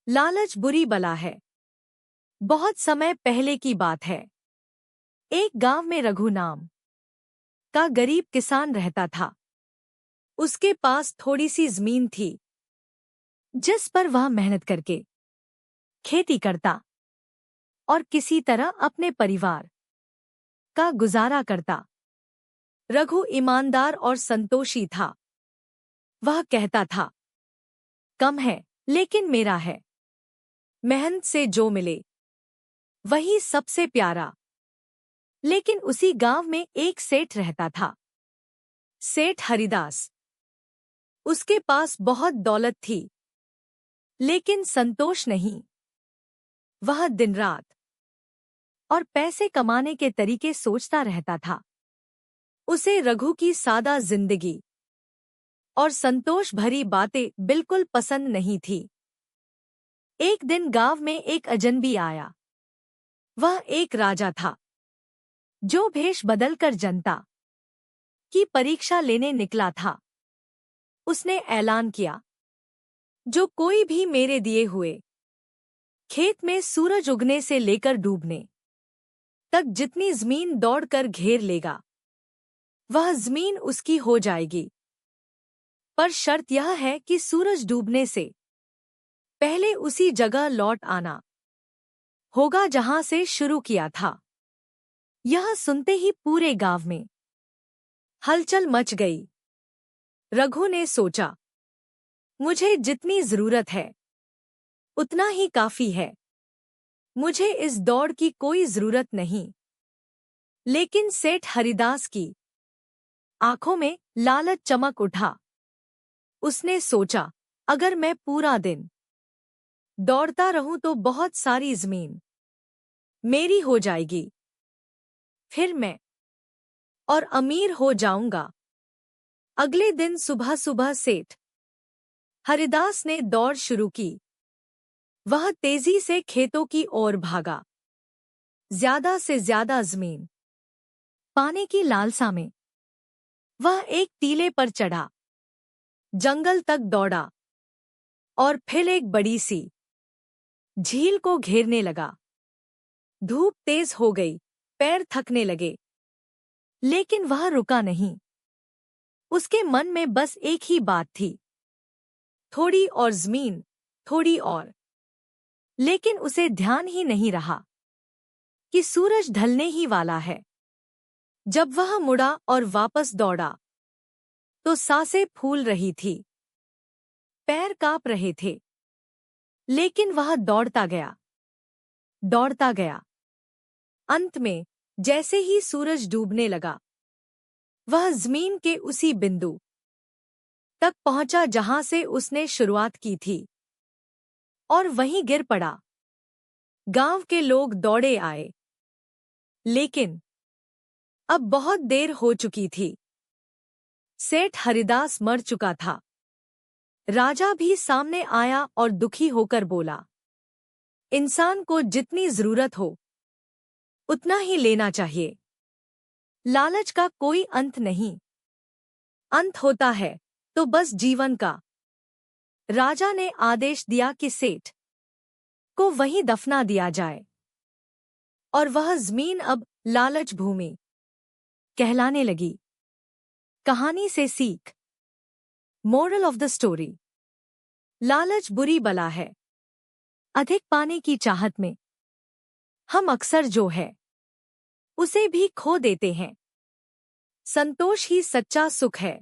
लालच बुरी बला है। बहुत समय पहले की बात है। एक गांव में रघु नाम का गरीब किसान रहता था। उसके पास थोड़ी सी जमीन थी, जिस पर वह मेहनत करके खेती करता और किसी तरह अपने परिवार का गुजारा करता। रघु ईमानदार और संतोषी था। वह कहता था, कम है लेकिन मेरा है। मेहनत से जो मिले वही सबसे प्यारा। लेकिन उसी गांव में एक सेठ रहता था, सेठ हरिदास। उसके पास बहुत दौलत थी, लेकिन संतोष नहीं। वह दिन रात और पैसे कमाने के तरीके सोचता रहता था। उसे रघु की सादा जिंदगी और संतोष भरी बातें बिल्कुल पसंद नहीं थी। एक दिन गांव में एक अजनबी आया। वह एक राजा था, जो भेष बदलकर जनता की परीक्षा लेने निकला था। उसने ऐलान किया, जो कोई भी मेरे दिए हुए खेत में सूरज उगने से लेकर डूबने तक जितनी जमीन दौड़कर घेर लेगा, वह जमीन उसकी हो जाएगी। पर शर्त यह है कि सूरज डूबने से पहले उसी जगह लौट आना होगा जहां से शुरू किया था। यह सुनते ही पूरे गांव में हलचल मच गई। रघु ने सोचा, मुझे जितनी जरूरत है उतना ही काफी है। मुझे इस दौड़ की कोई जरूरत नहीं। लेकिन सेठ हरिदास की आंखों में लालच चमक उठा। उसने सोचा, अगर मैं पूरा दिन दौड़ता रहूं तो बहुत सारी जमीन मेरी हो जाएगी। फिर मैं और अमीर हो जाऊंगा। अगले दिन सुबह सुबह सेठ हरिदास ने दौड़ शुरू की। वह तेजी से खेतों की ओर भागा, ज्यादा से ज्यादा जमीन पाने की लालसा में। वह एक टीले पर चढ़ा, जंगल तक दौड़ा और फिर एक बड़ी सी झील को घेरने लगा। धूप तेज हो गई, पैर थकने लगे, लेकिन वह रुका नहीं। उसके मन में बस एक ही बात थी, थोड़ी और जमीन, थोड़ी और। लेकिन उसे ध्यान ही नहीं रहा कि सूरज ढलने ही वाला है। जब वह मुड़ा और वापस दौड़ा, तो सांसें फूल रही थी, पैर कांप रहे थे। लेकिन वह दौड़ता गया, दौड़ता गया। अंत में जैसे ही सूरज डूबने लगा, वह जमीन के उसी बिंदु तक पहुंचा जहां से उसने शुरुआत की थी, और वहीं गिर पड़ा। गांव के लोग दौड़े आए, लेकिन अब बहुत देर हो चुकी थी। सेठ हरिदास मर चुका था। राजा भी सामने आया और दुखी होकर बोला, इंसान को जितनी जरूरत हो उतना ही लेना चाहिए। लालच का कोई अंत नहीं। अंत होता है तो बस जीवन का। राजा ने आदेश दिया कि सेठ को वहीं दफना दिया जाए, और वह जमीन अब लालच भूमि कहलाने लगी। कहानी से सीख। मोरल ऑफ द स्टोरी, लालच बुरी बला है। अधिक पाने की चाहत में हम अक्सर जो है उसे भी खो देते हैं। संतोष ही सच्चा सुख है।